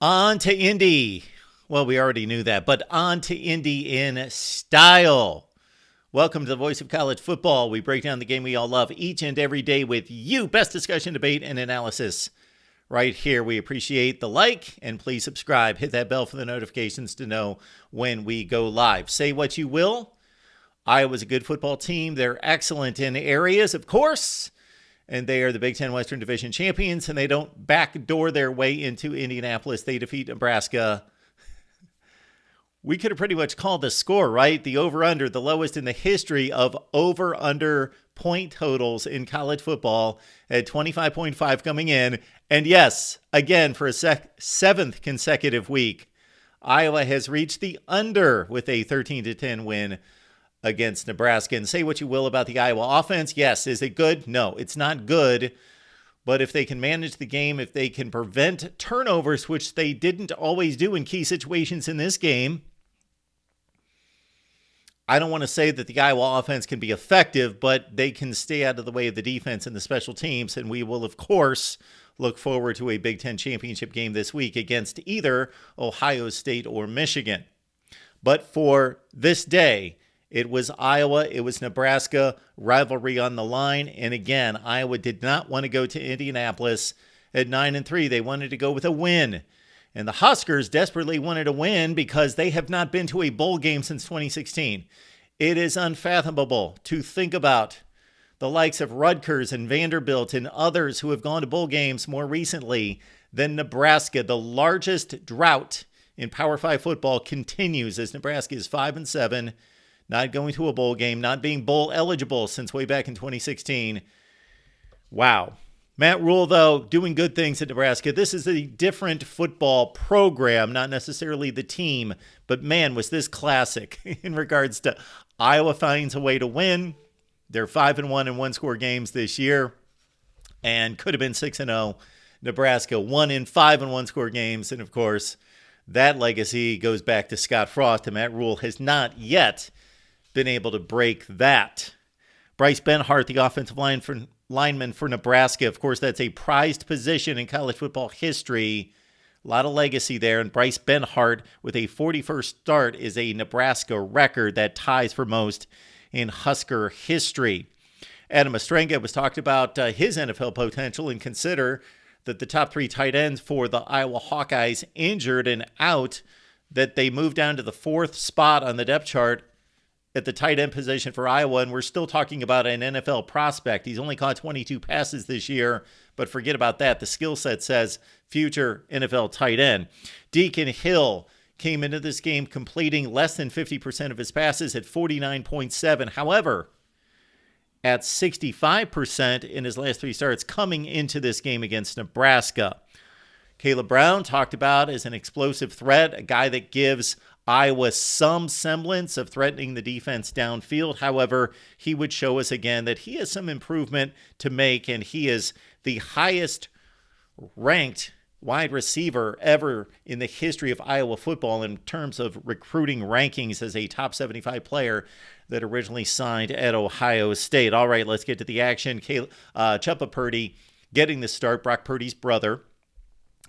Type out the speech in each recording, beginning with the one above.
On to Indy. Well, we already knew that, but on to Indy in style. Welcome to the Voice of College Football. We break down the game we all love each and every day with you. Best discussion, debate, and analysis right here. We appreciate the like, and please subscribe. Hit that bell for the notifications to know when we go live. Say what you will. Iowa's a good football team. They're excellent in areas, of course, and they are the Big Ten Western Division champions, and they don't backdoor their way into Indianapolis. They defeat Nebraska. We could have pretty much called the score, right? The over-under, the lowest in the history of over-under point totals in college football at 25.5 coming in. And yes, again, for a seventh consecutive week, Iowa has reached the under with a 13-10 win against Nebraska. And say what you will about the Iowa offense. Yes, is it good? No, it's not good. But if they can manage the game, if they can prevent turnovers, which they didn't always do in key situations in this game, I don't want to say that the Iowa offense can be effective, but they can stay out of the way of the defense and the special teams. And we will, of course, look forward to a Big Ten championship game this week against either Ohio State or Michigan. But for this day, it was Iowa, it was Nebraska, rivalry on the line. And again, Iowa did not want to go to Indianapolis at 9-3. They wanted to go with a win. And the Huskers desperately wanted a win because they have not been to a bowl game since 2016. It is unfathomable to think about the likes of Rutgers and Vanderbilt and others who have gone to bowl games more recently than Nebraska. The largest drought in Power 5 football continues as Nebraska is 5-7. Not going to a bowl game, not being bowl eligible since way back in 2016. Wow. Matt Rule, though, doing good things at Nebraska. This is a different football program, not necessarily the team, but man, was this classic in regards to Iowa finds a way to win. They're 5-1 in one-score games this year and could have been 6-0. Nebraska 1-5 in one-score games, and of course, that legacy goes back to Scott Frost, and Matt Rule has not yet been able to break that. Bryce Benhart, the offensive lineman for Nebraska. Of course, that's a prized position in college football history. A lot of legacy there. And Bryce Benhart, with a 41st start, is a Nebraska record that ties for most in Husker history. Adam Ostrenga was talked about his NFL potential, and consider that the top three tight ends for the Iowa Hawkeyes injured and out, that they moved down to the fourth spot on the depth chart at the tight end position for Iowa, and we're still talking about an NFL prospect. He's only caught 22 passes this year, but forget about that. The skill set says future NFL tight end. Deacon Hill came into this game completing less than 50% of his passes at 49.7. However, at 65% in his last three starts coming into this game against Nebraska. Caleb Brown talked about as an explosive threat, a guy that gives Iowa some semblance of threatening the defense downfield. However, he would show us again that he has some improvement to make, and he is the highest ranked wide receiver ever in the history of Iowa football in terms of recruiting rankings as a top 75 player that originally signed at Ohio State. All right, let's get to the action. Chubba Purdy getting the start, Brock Purdy's brother,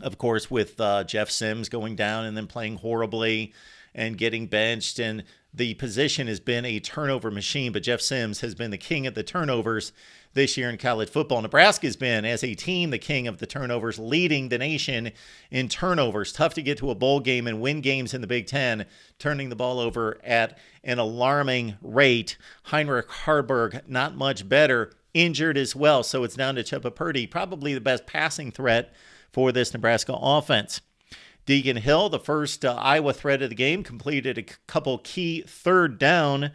of course, with Jeff Sims going down and then playing horribly and getting benched, and the position has been a turnover machine, but Jeff Sims has been the king of the turnovers this year in college football. Nebraska has been, as a team, the king of the turnovers, leading the nation in turnovers. Tough to get to a bowl game and win games in the Big Ten, turning the ball over at an alarming rate. Heinrich Harburg, not much better, injured as well, so it's down to Chubba Purdy, probably the best passing threat for this Nebraska offense. Deacon Hill, the first Iowa threat of the game, completed a couple key third down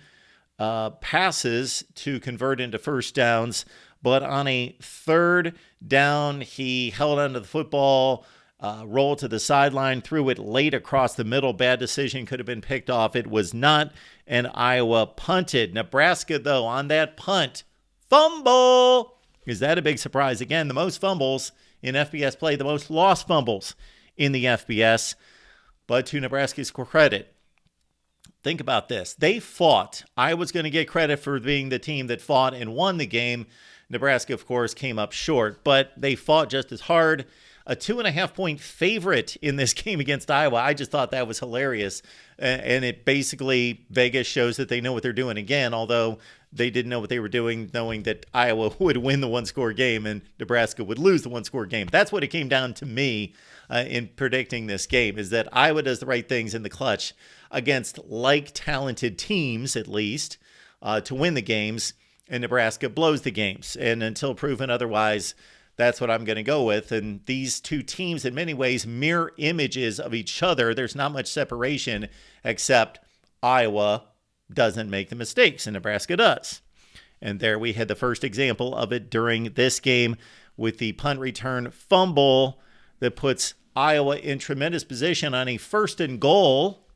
passes to convert into first downs. But on a third down, he held onto the football, rolled to the sideline, threw it late across the middle. Bad decision, could have been picked off. It was not, and Iowa punted. Nebraska, though, on that punt, fumble. Is that a big surprise? Again, the most fumbles in FBS play, the most lost fumbles in the FBS. But to Nebraska's credit, think about this. They fought. Iowa's going to get credit for being the team that fought and won the game. Nebraska, of course, came up short, but they fought just as hard. a 2.5-point favorite in this game against Iowa. I just thought that was hilarious. And it basically, Vegas shows that they know what they're doing again, although they didn't know what they were doing, knowing that Iowa would win the one-score game and Nebraska would lose the one-score game. That's what it came down to me in predicting this game, is that Iowa does the right things in the clutch against like-talented teams, at least, to win the games, and Nebraska blows the games. And until proven otherwise, that's what I'm going to go with. And these two teams, in many ways, mirror images of each other. There's not much separation, except Iowa doesn't make the mistakes, and Nebraska does. And there we had the first example of it during this game with the punt return fumble that puts Iowa in tremendous position on a 1st and goal.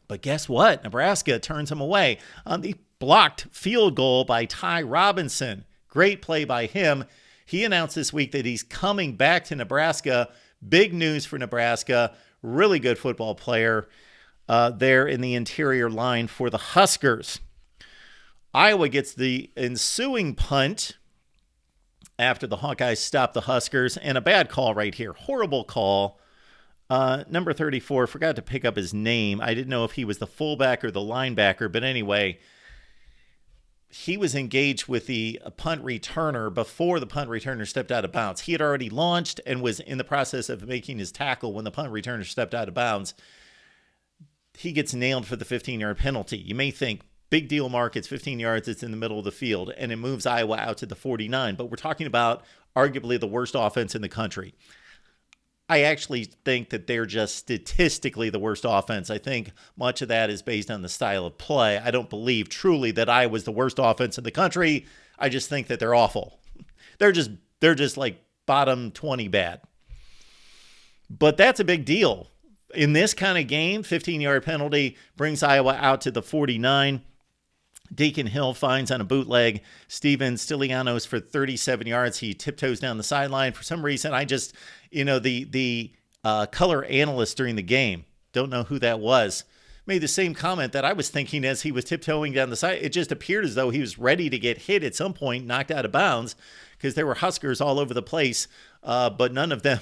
But guess what? Nebraska turns them away on the blocked field goal by Ty Robinson. Great play by him. He announced this week that he's coming back to Nebraska. Big news for Nebraska. Really good football player there in the interior line for the Huskers. Iowa gets the ensuing punt after the Hawkeyes stop the Huskers, and a bad call right here. Horrible call. Number 34, forgot to pick up his name. I didn't know if he was the fullback or the linebacker, but anyway, he was engaged with the punt returner before the punt returner stepped out of bounds. He had already launched and was in the process of making his tackle when the punt returner stepped out of bounds. He gets nailed for the 15-yard penalty. You may think, big deal, Mark, it's 15 yards, it's in the middle of the field, and it moves Iowa out to the 49. But we're talking about arguably the worst offense in the country. I actually think that they're just statistically the worst offense. I think much of that is based on the style of play. I don't believe truly that Iowa's the worst offense in the country. I just think that they're awful. They're just like bottom 20 bad. But that's a big deal. In this kind of game, 15-yard penalty brings Iowa out to the 49. Deacon Hill finds on a bootleg Steven Stylianos for 37 yards. He tiptoes down the sideline. For some reason, I just, the color analyst during the game, don't know who that was, made the same comment that I was thinking as he was tiptoeing down the side. It just appeared as though he was ready to get hit at some point, knocked out of bounds, because there were Huskers all over the place, but none of them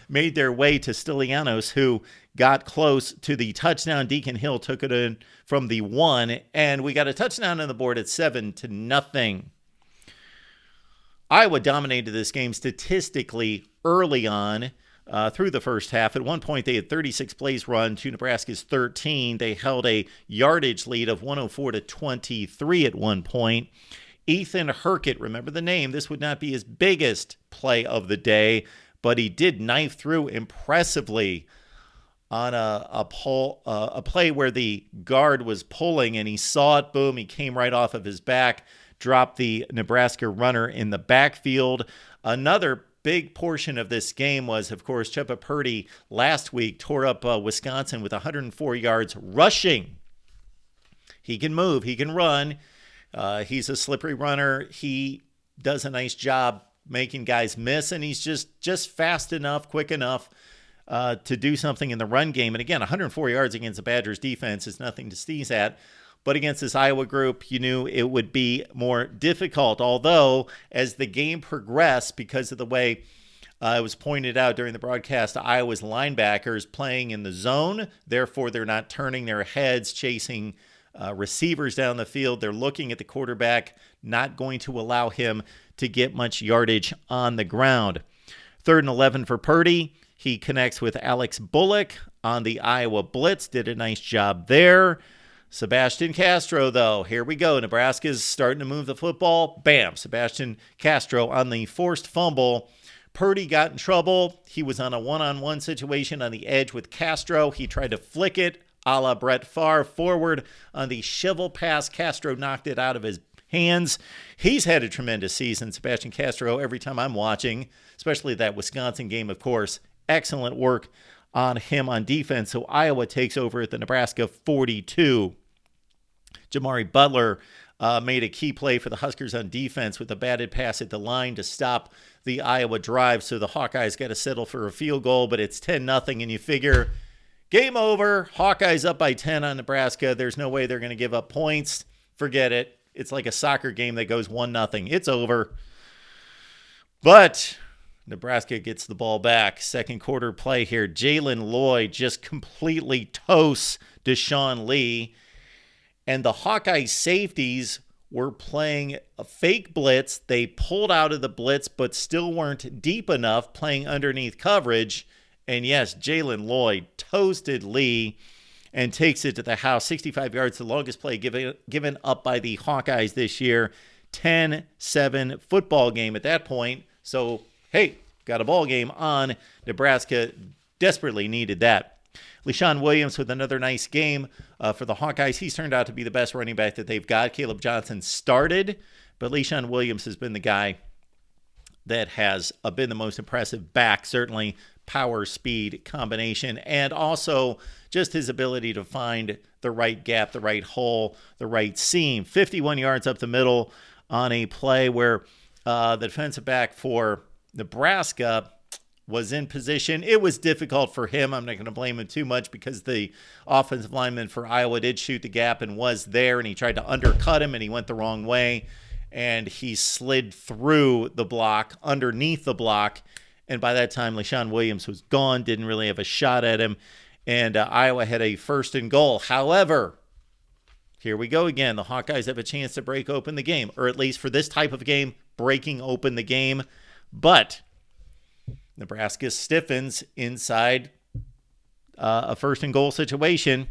made their way to Stylianos, who got close to the touchdown. Deacon Hill took it in from the 1, and we got a touchdown on the board at 7-0. Iowa dominated this game statistically early on through the first half. At one point, they had 36 plays run to Nebraska's 13. They held a yardage lead of 104-23 at one point. Ethan Herkett, remember the name, this would not be his biggest play of the day, but he did knife through impressively on a play where the guard was pulling and he saw it, boom, he came right off of his back, dropped the Nebraska runner in the backfield. Another big portion of this game was, of course, Chubba Purdy last week tore up Wisconsin with 104 yards rushing. He can move, he can run. He's a slippery runner. He does a nice job making guys miss, and he's just fast enough, quick enough to do something in the run game. And again, 104 yards against the Badgers defense is nothing to sneeze at. But against this Iowa group, you knew it would be more difficult. Although, as the game progressed, because of the way it was pointed out during the broadcast, Iowa's linebackers playing in the zone. Therefore, they're not turning their heads, chasing receivers down the field. They're looking at the quarterback, not going to allow him to get much yardage on the ground. 3rd and 11 for Purdy. He connects with Alex Bullock on the Iowa blitz. Did a nice job there. Sebastian Castro, though, here we go. Nebraska's starting to move the football. Bam, Sebastian Castro on the forced fumble. Purdy got in trouble. He was on a one-on-one situation on the edge with Castro. He tried to flick it a la Brett Favre forward on the shovel pass. Castro knocked it out of his hands. He's had a tremendous season, Sebastian Castro, every time I'm watching, especially that Wisconsin game, of course. Excellent work on him on defense. So Iowa takes over at the Nebraska 42. Jamari Butler made a key play for the Huskers on defense with a batted pass at the line to stop the Iowa drive. So the Hawkeyes got to settle for a field goal, but it's 10-0, and you figure game over. Hawkeyes up by 10 on Nebraska. There's no way they're going to give up points. Forget it. It's like a soccer game that goes 1-0. It's over. But Nebraska gets the ball back. Second quarter play here. Jalen Lloyd just completely toasts Deshaun Lee. And the Hawkeye safeties were playing a fake blitz. They pulled out of the blitz, but still weren't deep enough, playing underneath coverage. And yes, Jalen Lloyd toasted Lee and takes it to the house. 65 yards, the longest play given up by the Hawkeyes this year. 10-7 football game at that point. So, hey, got a ball game on. Nebraska desperately needed that. LeShawn Williams with another nice game for the Hawkeyes. He's turned out to be the best running back that they've got. Caleb Johnson started, but LeShawn Williams has been the guy that has been the most impressive back, certainly power, speed combination, and also just his ability to find the right gap, the right hole, the right seam. 51 yards up the middle on a play where the defensive back for Nebraska was in position. It was difficult for him. I'm not going to blame him too much because the offensive lineman for Iowa did shoot the gap and was there, and he tried to undercut him, and he went the wrong way, and he slid through the block, underneath the block, and by that time, LeShawn Williams was gone, didn't really have a shot at him, and Iowa had a 1st and goal. However, here we go again. The Hawkeyes have a chance to break open the game, or at least for this type of game, breaking open the game, but Nebraska stiffens inside a 1st and goal situation.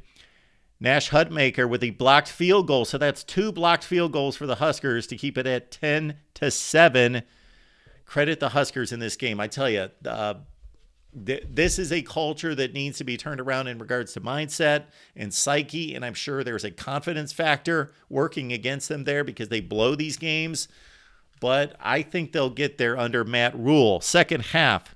Nash Hutmaker with a blocked field goal. So that's 2 blocked field goals for the Huskers to keep it at 10-7. Credit the Huskers in this game. I tell you, this is a culture that needs to be turned around in regards to mindset and psyche. And I'm sure there's a confidence factor working against them there because they blow these games. But I think they'll get there under Matt Rule. Second half,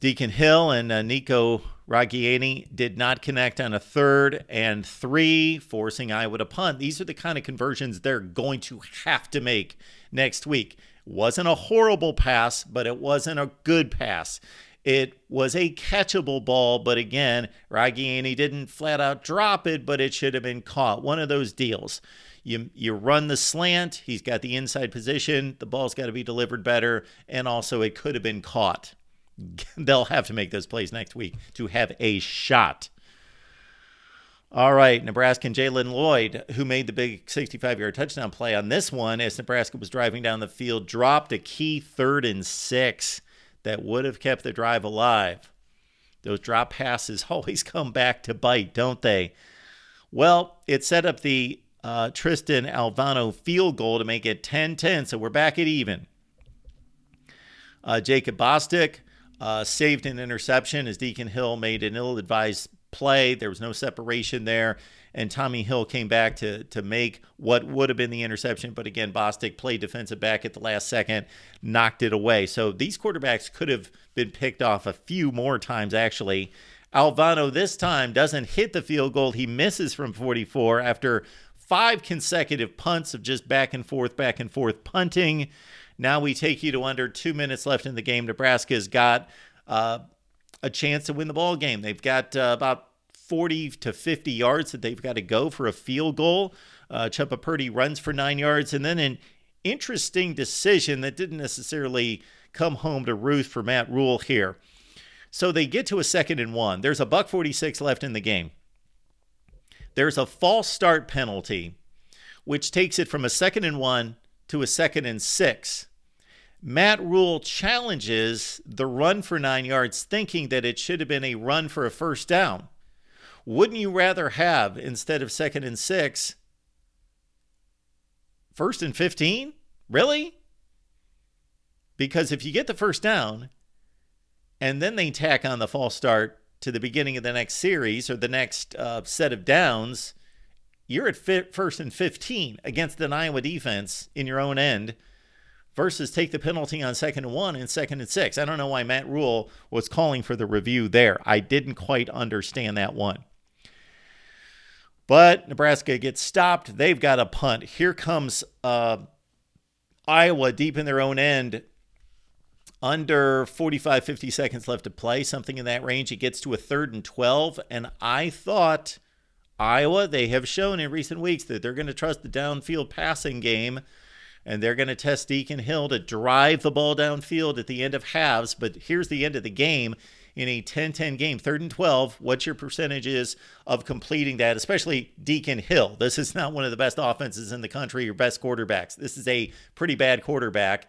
Deacon Hill and Nico Raggiani did not connect on a 3rd and 3, forcing Iowa to punt. These are the kind of conversions they're going to have to make next week. It wasn't a horrible pass, but it wasn't a good pass. It was a catchable ball, but again, Raggiani didn't flat out drop it, but it should have been caught. One of those deals. You run the slant, he's got the inside position, the ball's got to be delivered better, and also it could have been caught. They'll have to make those plays next week to have a shot. All right, Nebraska and Jalen Lloyd, who made the big 65-yard touchdown play on this one as Nebraska was driving down the field, dropped a key 3rd and 6 that would have kept the drive alive. Those drop passes always come back to bite, don't they? Well, it set up the Tristan Alvano field goal to make it 10-10, so we're back at even. Jacob Bostic saved an interception as Deacon Hill made an ill-advised play. There was no separation there, and Tommy Hill came back to make what would have been the interception, but again, Bostic played defensive back at the last second, knocked it away. So these quarterbacks could have been picked off a few more times, actually. Alvano this time doesn't hit the field goal. He misses from 44 after 5 consecutive punts of just back and forth punting. Now we take you to under 2 minutes left in the game. Nebraska's got a chance to win the ball game. They've got about 40 to 50 yards that they've got to go for a field goal. Chubba Purdy runs for 9 yards, and then an interesting decision that didn't necessarily come home to roost for Matt Rule here. So they get to a 2nd and 1. There's a $1:46 left in the game. There's a false start penalty, which takes it from a 2nd and 1 to a 2nd and 6. Matt Rule challenges the run for 9 yards, thinking that it should have been a run for a 1st down. Wouldn't you rather have, instead of 2nd and 6, 1st and 15? Really? Because if you get the 1st down, and then they tack on the false start to the beginning of the next series or the next set of downs, you're at 1st and 15 against an Iowa defense in your own end versus take the penalty on 2nd and 1 and 2nd and 6. I don't know why Matt Rule was calling for the review there. I didn't quite understand that one. But Nebraska gets stopped. They've got a punt. Here comes Iowa deep in their own end. Under 45, 50 seconds left to play, something in that range. It gets to a 3rd and 12, and I thought Iowa, they have shown in recent weeks that they're going to trust the downfield passing game. and they're going to test Deacon Hill to drive the ball downfield at the end of halves. But here's the end of the game. In a 10-10 game, 3rd and 12, what's your percentages of completing that, especially Deacon Hill? This is not one of the best offenses in the country or best quarterbacks. This is a pretty bad quarterback.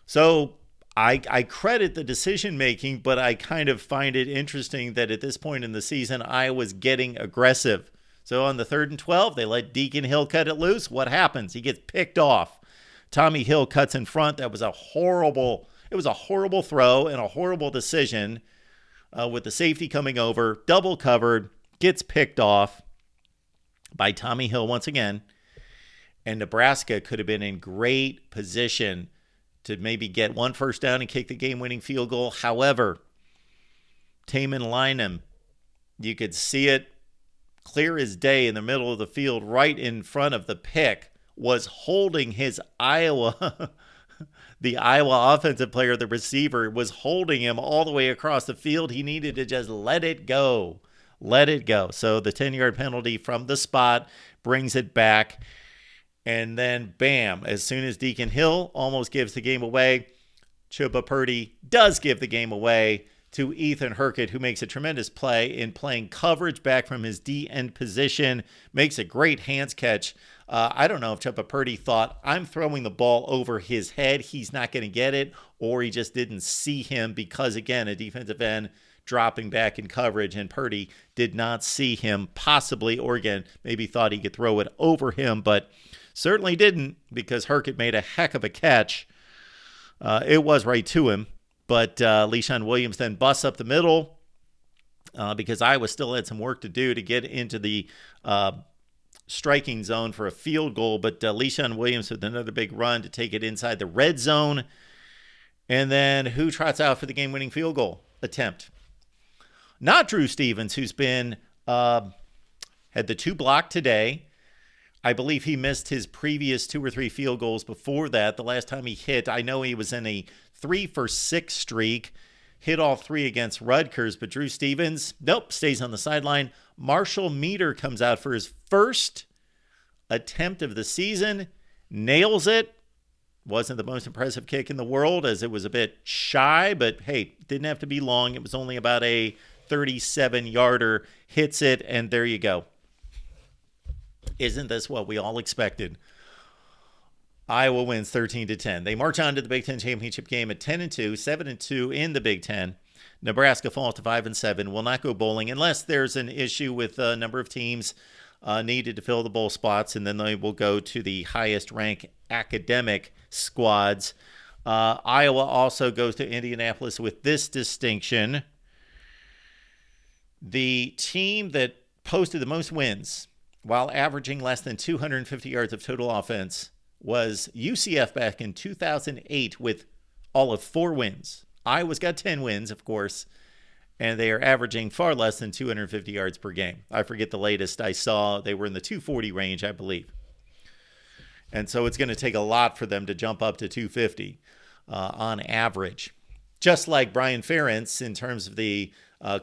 So I credit the decision making, but I kind of find it interesting that at this point in the season, Iowa's getting aggressive. So on the 3rd and 12, they let Deacon Hill cut it loose. What happens? He gets picked off. Tommy Hill cuts in front. That was a horrible throw and a horrible decision with the safety coming over, double covered, gets picked off by Tommy Hill once again. And Nebraska could have been in great position to maybe get one first down and kick the game-winning field goal. However, Taman Lynham, you could see it clear as day in the middle of the field, right in front of the pick, was holding his the Iowa offensive player, the receiver, was holding him all the way across the field. He needed to just let it go. Let it go. So the 10-yard penalty from the spot brings it back. And then, bam, as soon as Deacon Hill almost gives the game away, Chuba Purdy does give the game away to Ethan Hurkett, who makes a tremendous play in playing coverage back from his D-end position, makes a great hands catch. I don't know if Chuba Purdy thought, I'm throwing the ball over his head, he's not going to get it, or he just didn't see him because, again, a defensive end dropping back in coverage, and Purdy did not see him possibly, or again, maybe thought he could throw it over him, but certainly didn't, because Hurkett made a heck of a catch. It was right to him, but LeSean Williams then busts up the middle because Iowa still had some work to do to get into the striking zone for a field goal, but LeSean Williams with another big run to take it inside the red zone. And then who trots out for the game-winning field goal attempt? Not Drew Stevens, who's been had the 2 blocked today. I believe he missed his previous 2 or 3 field goals before that. The last time he hit, I know he was in a 3-for-6 streak, hit all 3 against Rutgers, but Drew Stevens, nope, stays on the sideline. Marshall Meter comes out for his first attempt of the season, nails it. Wasn't the most impressive kick in the world, as it was a bit shy, but hey, didn't have to be long. It was only about a 37-yarder, hits it, and there you go. Isn't this what we all expected? Iowa wins 13-10. They march on to the Big Ten championship game at 10-2, 7-2 in the Big Ten. Nebraska falls to 5-7. Will not go bowling unless there's an issue with a number of teams needed to fill the bowl spots, and then they will go to the highest rank academic squads. Iowa also goes to Indianapolis with this distinction. The team that posted the most wins while averaging less than 250 yards of total offense was UCF back in 2008 with all of 4 wins. Iowa's got 10 wins, of course, and they are averaging far less than 250 yards per game. I forget the latest I saw. They were in the 240 range, I believe. And so it's going to take a lot for them to jump up to 250 on average. Just like Brian Ferentz, in terms of the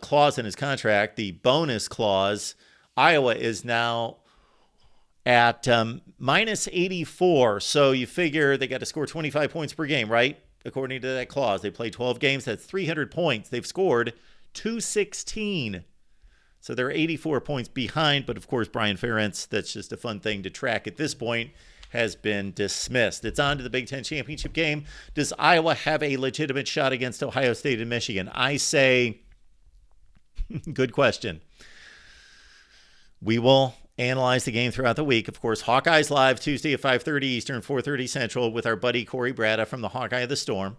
clause in his contract, the bonus clause, Iowa is now at minus 84. So you figure they got to score 25 points per game, right? According to that clause. They played 12 games. That's 300 points. They've scored 216. So they're 84 points behind. But, of course, Brian Ferentz, that's just a fun thing to track at this point, has been dismissed. It's on to the Big Ten championship game. Does Iowa have a legitimate shot against Ohio State and Michigan? I say, good question. We will analyze the game throughout the week. Of course, Hawkeyes Live Tuesday at 5:30 Eastern, 4:30 Central with our buddy Corey Brada from the Hawkeye of the Storm.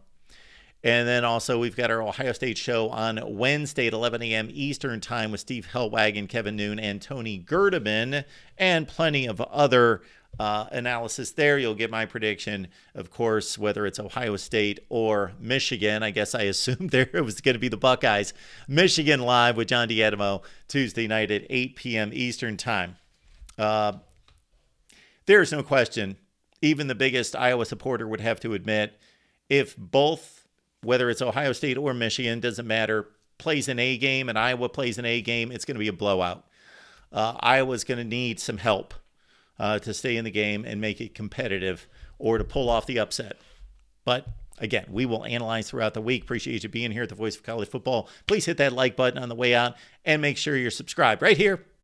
And then also we've got our Ohio State show on Wednesday at 11 a.m. Eastern time with Steve Hellwagon, Kevin Noon, and Tony Gerdeman, and plenty of other analysis there. You'll get my prediction, of course, whether it's Ohio State or Michigan. I guess I assumed there it was going to be the Buckeyes. Michigan Live with John D'Adamo Tuesday night at 8 p.m. Eastern time. There's no question, even the biggest Iowa supporter would have to admit, if both, whether it's Ohio State or Michigan, doesn't matter, plays an A game and Iowa plays an A game, it's going to be a blowout. Iowa's going to need some help to stay in the game and make it competitive or to pull off the upset. But again, we will analyze throughout the week. Appreciate you being here at the Voice of College Football. Please hit that like button on the way out and make sure you're subscribed right here